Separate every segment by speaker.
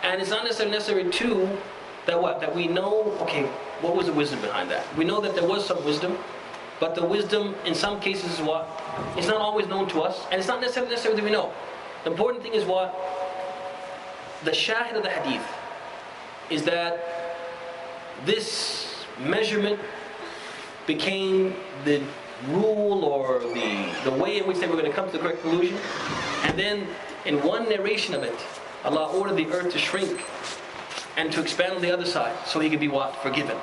Speaker 1: And it's not necessarily too that what? That we know, okay, what was the wisdom behind that? We know that there was some wisdom, but the wisdom in some cases is what? It's not always known to us, and it's not necessarily that we know. The important thing is what? The shahid of the hadith is that this measurement became the rule or the way in which they were going to come to the correct conclusion. And then in one narration of it, Allah ordered the earth to shrink and to expand on the other side so He could be what? Forgiven.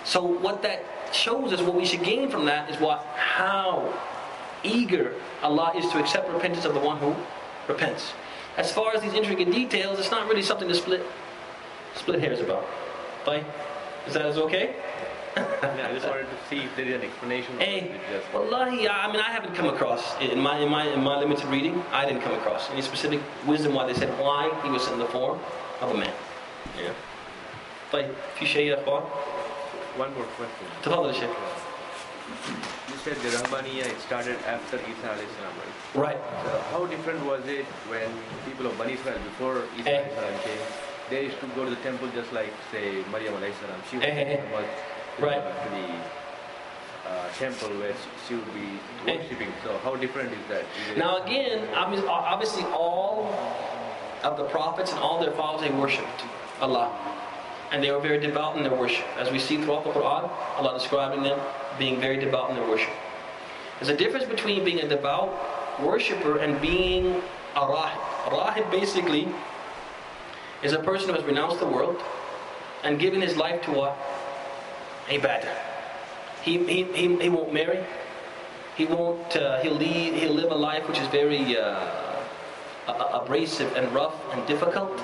Speaker 1: So what that shows us, what we should gain from that is what? How eager Allah is to accept repentance of the one who repents. As far as these intricate details, it's not really something to split hairs about. Fine? Is that okay?
Speaker 2: Yeah, I just wanted to see if there is an explanation.
Speaker 1: Wallahi, I mean, I haven't come across in my limited reading. I didn't come across any specific wisdom why they said why he was in the form of a man. Yeah. طيب في شيء يا أخوان?
Speaker 2: One more question.
Speaker 1: تفضل يا شيخ.
Speaker 2: You said the Rahbaniyya, it started after Isa alayhi salam, right?
Speaker 1: Right.
Speaker 2: So how different was it when people of Bani Israel before Isa alayhi salam came? They used to go to the temple just like, say, Maryam alayhi salam. She was
Speaker 1: right.
Speaker 2: to the temple where she would be worshipping. So how different is that?
Speaker 1: Now again, obviously all of the prophets and all their followers, they worshipped Allah. And they were very devout in their worship. As we see throughout the Quran, Allah describing them being very devout in their worship. There's a difference between being a devout worshipper and being a rahib. A rahib basically is a person who has renounced the world and given his life to what? Ibadah. He won't marry. He won't. He'll live a life which is very abrasive and rough and difficult,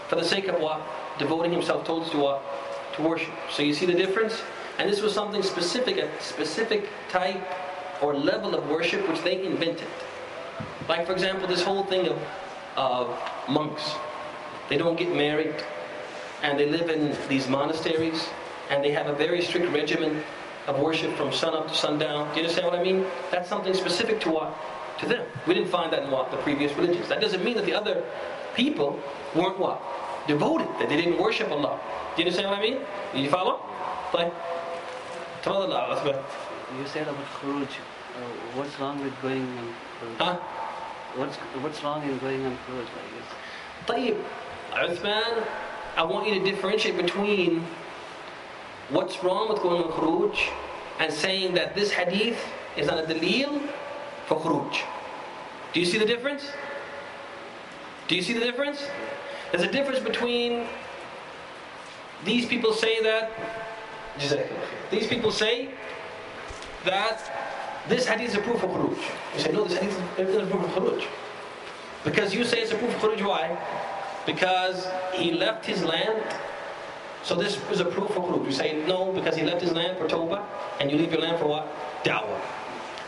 Speaker 1: for the sake of what? Devoting himself towards to what? To worship. So you see the difference? And this was something specific, a specific type or level of worship which they invented. Like for example, this whole thing of monks. They don't get married, and they live in these monasteries, and they have a very strict regimen of worship from sun up to sundown. Do you understand what I mean? That's something specific to what? To them. We didn't find that in what? The previous religions. That doesn't mean that the other people weren't what? Devoted, that they didn't worship Allah. Do you understand what I mean? Do you follow? Fine.
Speaker 3: You said about khuruj. What's wrong with going on khuruj?
Speaker 1: Huh?
Speaker 3: What's wrong in going on khuruj, I guess?
Speaker 1: طيب, Uthman, I want you to differentiate between what's wrong with going on khuruj and saying that this hadith is not a dalil for khuruj. Do you see the difference? Do you see the difference? There's a difference between these people say that these people say that this hadith is a proof of khuruj. You say no, this hadith is a proof of khuruj. Because you say it's a proof of khuruj, why? Because he left his land. So this is a proof of khuruj. You say no, because he left his land for tawbah, and you leave your land for what? Da'wah.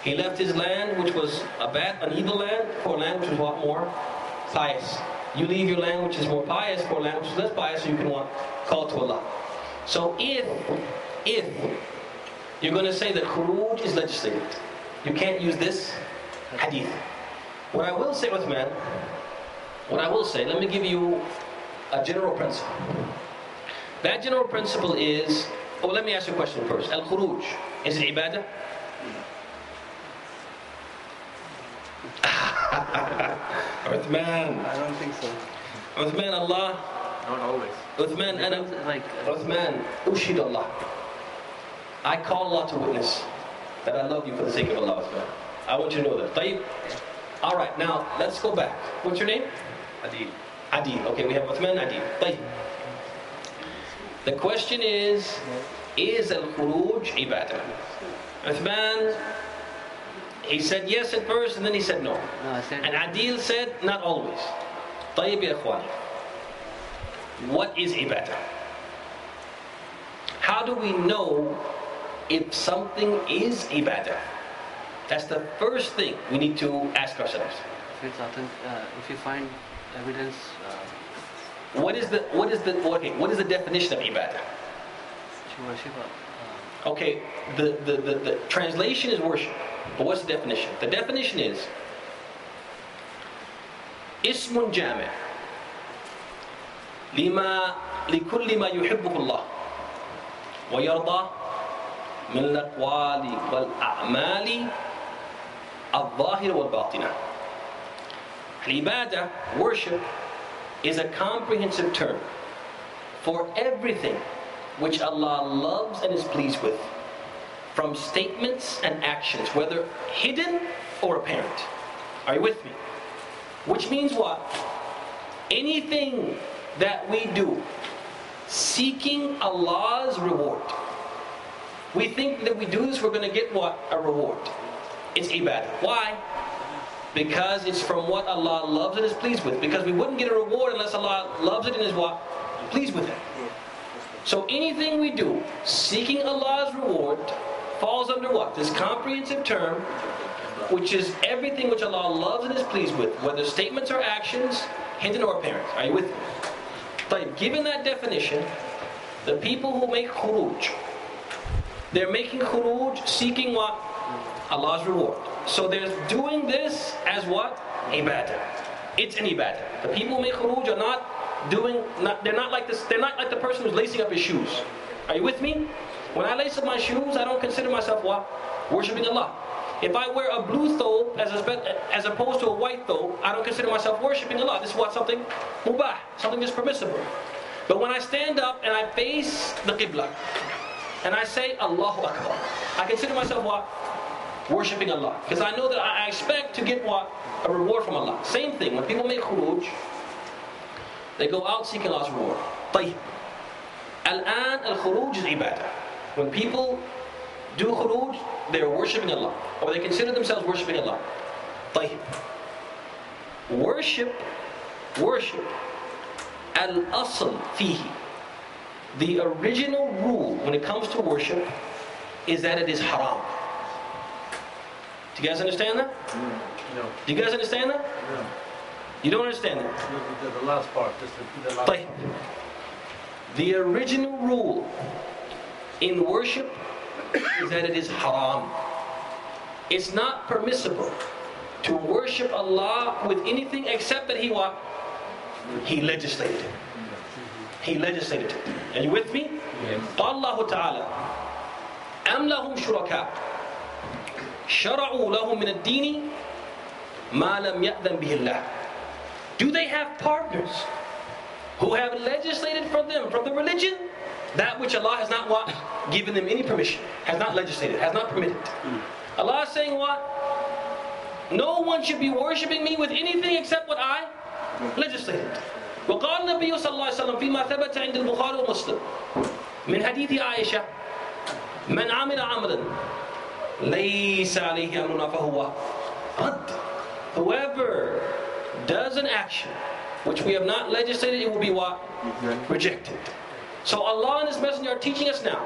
Speaker 1: He left his land, which was an evil land, for a land which was what? More pious. You leave your land which is more pious for a land which is less pious, so you can what? Call to Allah. So if you're going to say that khuruj is legislated, you can't use this hadith. What I will say, Uthman, let me give you a general principle. That general principle is, let me ask you a question first. Al-khuruj, is it ibadah? Uthman.
Speaker 3: I don't think so.
Speaker 1: Uthman, Allah.
Speaker 2: Not always.
Speaker 1: Uthman, Uthman, Ushid Allah. I call Allah to witness that I love you for the sake of Allah, Uthman. I want you to know that. Tayyib? Alright, now let's go back. What's your name?
Speaker 2: Adil.
Speaker 1: Adil. Okay, we have Uthman, Adil. Tayyib. The question is al-khuruj ibadah? Uthman, he said yes at first, and then he said no. And Adil said not always. Tayyib ya ikhwani. What is ibadah? How do we know if something is ibadah? That's the first thing we need to ask ourselves.
Speaker 3: If it's authentic, if you find evidence.
Speaker 1: What is the definition of ibadah?
Speaker 3: To worship.
Speaker 1: Okay, the translation is worship. But what's the definition? The definition is Ismun Jami' لكل ما يحبه الله ويرضى من الأقوال والأعمال الظاهرة والباطنة. Ibadah, worship, is a comprehensive term for everything which Allah loves and is pleased with, from statements and actions, whether hidden or apparent. Are you with me? Which means what? Anything that we do seeking Allah's reward. We think that we do this, we're going to get what? A reward. It's ibadah. Why? Because it's from what Allah loves and is pleased with. Because we wouldn't get a reward unless Allah loves it and is what? Pleased with it. So anything we do seeking Allah's reward falls under what? This comprehensive term, which is everything which Allah loves and is pleased with, whether statements or actions, hidden or apparent. Are you with me? But given that definition, the people who make khuruj, they're making khuruj seeking what? Allah's reward. So they're doing this as what? Ibadah. It's an ibadah. The people who make khuruj are not doing, they're not like this, they're not like the person who's lacing up his shoes. Are you with me? When I lace up my shoes, I don't consider myself what? Worshipping Allah. If I wear a blue thobe as opposed to a white thobe, I don't consider myself worshipping Allah. This is what? Something mubah, something that's permissible. But when I stand up and I face the Qibla and I say Allahu Akbar, I consider myself what? Worshipping Allah. Because I know that I expect to get what? A reward from Allah. Same thing, when people make khuruj, they go out seeking Allah's reward. طيب. Al-an al-khuruj is ibadah. When people do khuruj, they are worshipping Allah, or they consider themselves worshipping Allah. طيب. Worship, al-asl fihi, the original rule when it comes to worship is that it is haram. Do you guys understand that?
Speaker 2: No.
Speaker 1: Do you guys understand that?
Speaker 2: No.
Speaker 1: You don't understand that?
Speaker 2: The last part, just repeat the last
Speaker 1: طيب. The original rule in worship is that it is haram. It's not permissible to worship Allah with anything except that He what? He legislated it. He legislated it. Are you with me?
Speaker 2: Yes.
Speaker 1: قال الله تعالى أم لهم شركاء شرعوا لهم من الدين ما لم يأذن به الله. Do they have partners who have legislated for them from the religion that which Allah has not what? Given them any permission, has not legislated, has not permitted. Allah is saying what? No one should be worshipping me with anything except what I legislated. وقال النبي صلى الله عليه وسلم فيما ثبت عند البخاري ومسلم من حديث عائشة من عمل عملا ليس عليه أمرنا فهو رد. Whoever does an action which we have not legislated, it will be what? Rejected. So Allah and His Messenger are teaching us now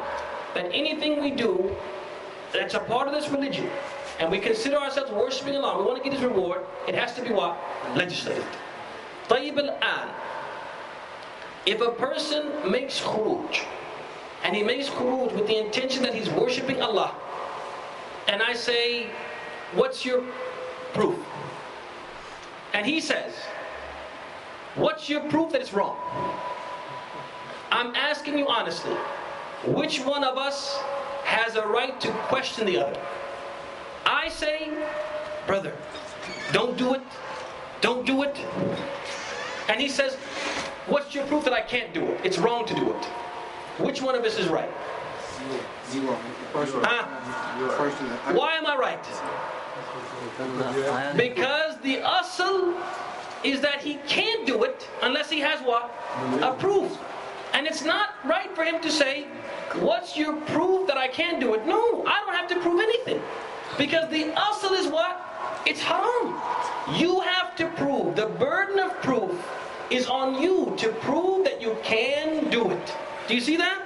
Speaker 1: that anything we do that's a part of this religion, and we consider ourselves worshipping Allah, we want to get His reward, it has to be what? Legislated. طيب الآن, if a person makes khuruj, and he makes khuruj with the intention that he's worshipping Allah, and I say, what's your proof? And he says, what's your proof that it's wrong? I'm asking you honestly, which one of us has a right to question the other? I say, brother, don't do it. Don't do it. And he says, what's your proof that I can't do it? It's wrong to do it. Which one of us is right?
Speaker 4: You are.
Speaker 1: Why am I right? Because the asl is that he can't do it unless he has what? A proof. And it's not right for him to say, what's your proof that I can't do it? No, I don't have to prove anything. Because the asl is what? It's haram. You have to prove. The burden of proof is on you to prove that you can do it. Do you see that?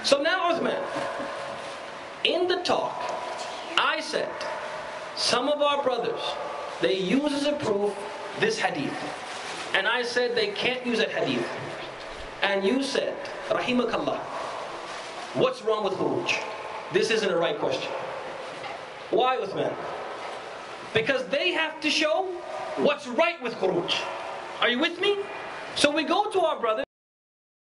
Speaker 1: So now, Uthman, in the talk, I said, some of our brothers, they use as a proof this hadith. And I said they can't use that hadith. And you said, Rahimakallah, what's wrong with khuruj? This isn't a right question. Why, Uthman? Because they have to show what's right with khuruj. Are you with me? So we go to our brothers.